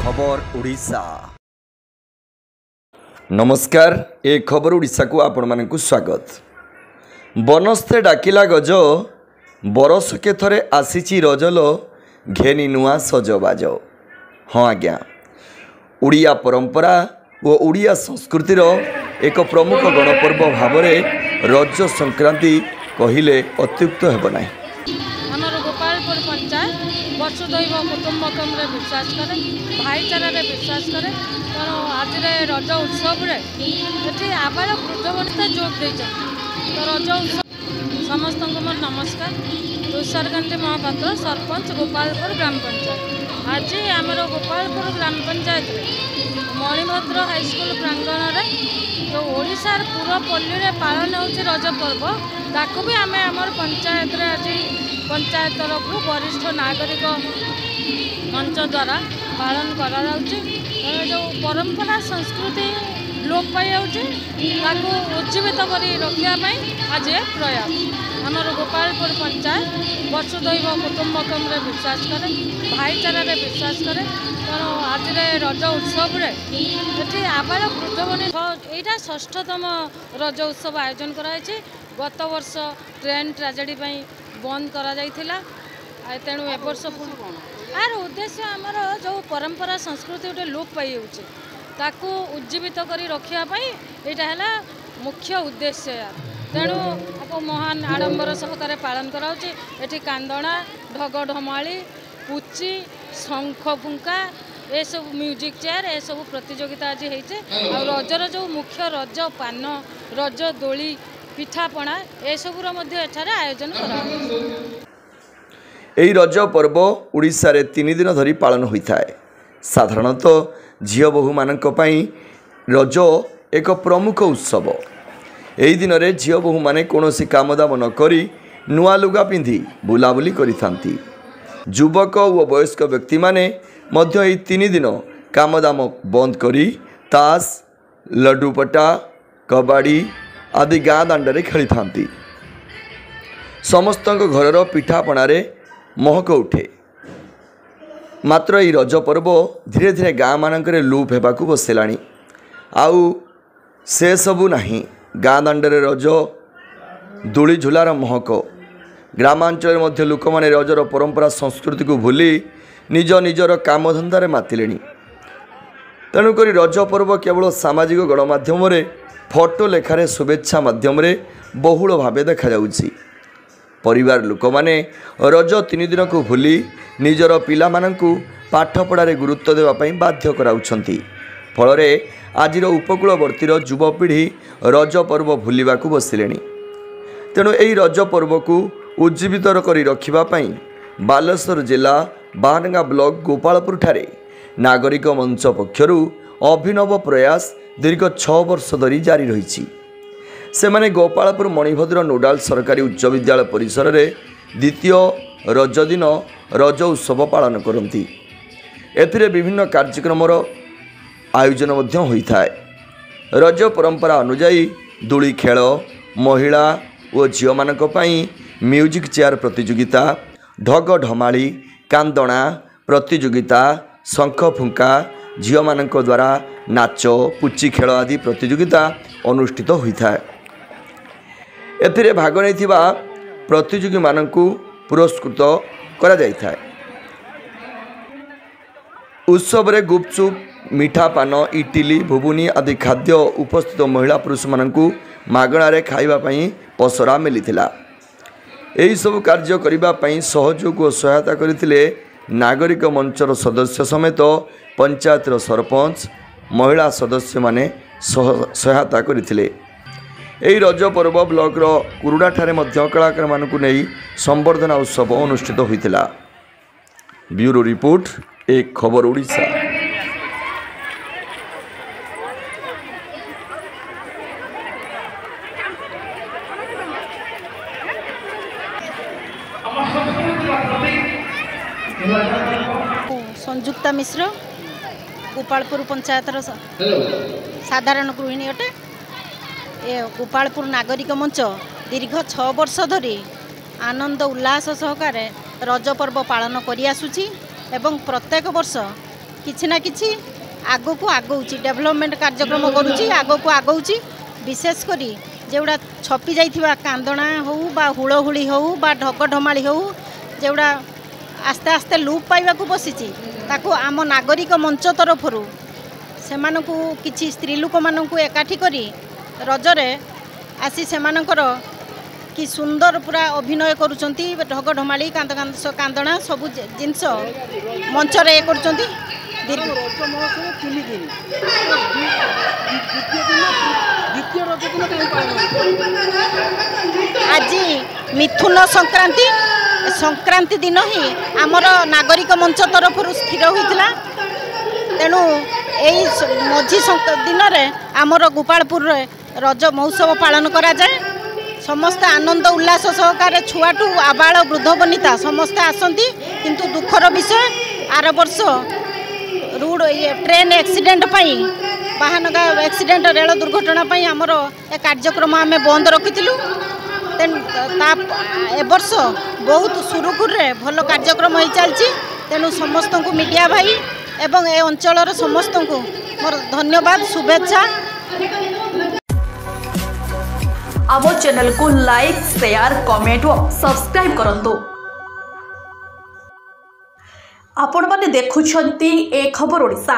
खबर ओडिशा। नमस्कार, ए खबर ओडिशा को आपण मानकु स्वागत। बनस्ते डाकिला गज बरस के थरे आसीची रजल घेनी नुआ सजबाज। हाँ आज्ञा, ओडिया परंपरा और ओडिया संस्कृतिर एक प्रमुख गणपर्व भाव रज संक्रांति कहले अत्युक्त हेब नाही। गोपालपुर पंचायत वसुधैव कुटुंबकम रे विश्वास करे, भाईचारा रे विश्वास करे। तेणु आज रज उत्सव ये आबाल वृद्ध वनिता जोग दे तो रज उत्सव समस्त मोर नमस्कार। तुषारकांति महापात्र, सरपंच गोपालपुर ग्राम पंचायत। आज आमर गोपालपुर ग्राम पंचायत मणिभद्र हाईस्कल प्रांगण में जो ओडिशार पूरा पल्ली पालन हो रज पर्व ताकू भी आम आमर पंचायत आज पंचायत तरफ वरिष्ठ नागरिक मंच द्वारा पालन करा जो परंपरा संस्कृति लोप पाई उज्जीवित कर रखापी आज प्रयास। आमर गोपालपुर पंचायत वसुधैव कुटुंबकम रे विश्वास करे, भाईचारा रे विश्वास करे। तेणु आज रज उत्सव ये आबाल वृद्ध वनिता यहाँ 6ष्ठतम रज उत्सव आयोजन कराई। गत वर्ष ट्रेन ट्राजेडी बंद करा जाइथिला। तेणु ए वर्ष यार उद्देश्य आमर जो परंपरा संस्कृति गोटे लोप पाई ताकू उज्जीवित कर रखापी यहाँ मुख्य उद्देश्य यार। तेणु आपको महान आडंबर सहकारे पालन कराऊँचे। कांदणा, ढग ढमाली, पुची, शंख फुंका, ये सब म्यूजिक चेयर ये सब प्रतियोगिता आज होती। रजर जो मुख्य रज पान, रज दोली, पिठापणा ये सबूर आयोजन करा। रज पर्व ओडिशा रे 3 दिन धरी पालन होता है। साधारणतः झील बहु मानक पई रज एक प्रमुख उत्सव। यही दिन में झील बहु माने कौनसी काम दाम न करी नुआ लुगा पिंधि बुलाबुली करिथांती। युवक और वयस्क व्यक्ति माने मध्य यही 3 दिन काम दाम बंद करी ताश, लड्डूपटा, कबाड़ी आदि गाँ दांडे खेली थांती। समस्त घरर पिठापणारे महक उठे। मात्र यही रज पर्व धीरे धीरे गाँ मानकरे लूप हेबाकू बसिलाणी। आउ से सबू नाही। गाँ दांडे रज दूली झुलार महक। ग्रामांचल मध्य लोक माने रजर परंपरा संस्कृति को भूली निज निजर काम धंदारे मातिलेणी। तेणुक रज पर्व केवल सामाजिक गणमाध्यम फोटो लेखारे शुभेच्छा माध्यम बहुल भाव देखा जाउछि। परिवार लोक माने रज 3 दिन को भूली निजर पिला मानंकु पाठ पढ़ारे गुरुत्व देवा पई बाध्य कराउछंती। फल आजिर उपकूलवर्तीर युवपीढ़ी रज पर्व भूलिबाकू बसिलेणी। तेणु यही रज पर्व को उज्जीवित करी रखिबा पई बालेश्वर जिला बाहानगा ब्लॉक गोपालपुर ठारे नागरिक मंच पक्षरु अभिनव प्रयास दीर्घ 6 वर्ष धरी जारी रही। सेमाने गोपालपुर मणिभद्र नोडाल सरकारी उच्च विद्यालय परिसर में द्वितीय रज दिन रज उत्सव पालन करती। एथिरे विभिन्न कार्यक्रमर आयोजन होता है। रज परंपरा अनुजाई दूली खेल, महिला और झील मानक पई म्यूजिक चेयर प्रतियोगिता, ढग ढमाली, कांदणा प्रतियोगिता, शंख फुंका, झील मानक द्वारा नाच, पुची खेल आदि प्रतियोगिता अनुष्ठित होता है। एथिरे भाग नैथिबा प्रतियोगी मानकु पुरस्कृत करा जायथाय। उत्सव रे गुपचुप, मीठा पान, इटिली, भुबुनी आदि खाद्य उपस्थित महिला पुरुष मानकु मागणारे खाइबा पई पसरा मिलिथिला। एही सब कार्य करिबा पई सहयोग और सहायता करिथिले नागरिक मंचर सदस्य समेत पंचायतर सरपंच, महिला सदस्य माने सहायता करथिले। एही रज पर्व ब्लॉकर कुरुडा ठारे मध्य कलाकार मानकु नेई संबर्धना उत्सव अनुष्ठित होइतिला। ब्यूरो रिपोर्ट, एक खबर ओडिशा। संयुक्ता मिश्र गोपालपुर पंचायतर साधारण गृहिणी अटे। गोपालपुर नागरिक मंच दीर्घ 6 वर्ष धरी आनंद उल्लास सहकारे रज पर्व पालन करी आसुची एवं प्रत्येक वर्ष किछि ना किछि आगो को आगौची डेवलपमेंट कार्यक्रम करुच्ची आगो को आगौची विशेष करी जेवड़ा छपी जाइथिबा कांदणा हो बा हुलहुली हो बा ढकढमाली हो जेवड़ा आस्ते आस्ते लूप पाइबा को बसिची ताको आम नागरिक मंच तरफरु सेमानकु किछि स्त्री लोक मानकु एकाठी करी रजरे आसी सेमानकर कि सुंदर पूरा अभिनय करुचंती ढकढमाली कांदणा सब जिनस मंच रे करुचंती आज मिथुन संक्रांति संक्रांति दिन ही आमर नागरिक मंच तरफ स्थिर होता तेणु यही मझी दिन में आमर गोपालपुर रज महोत्सव पालन करा जाए समस्त आनंद उल्लास सहकार छुआटू आबाल वृद्ध वनिता समस्ते आसती किंतु दुखर विषय आर वर्ष रोड ट्रेन एक्सीडेंट पाई वाहन एक्सीडेंट रेल दुर्घटना पाई आमर ए कार्यक्रम आम बंद रखी वर्ष बहुत सुरुखुर भल कार्यक्रम हो चलती तेणु समस्त को मीडिया भाई एवं ए अंचल समस्त को मोर धन्यवाद शुभेच्छा। आम चैनल को लाइक शेयर कमेंट और सब्सक्राइब करंतु। आपण माने देखुछंती ए खबर ओडिशा।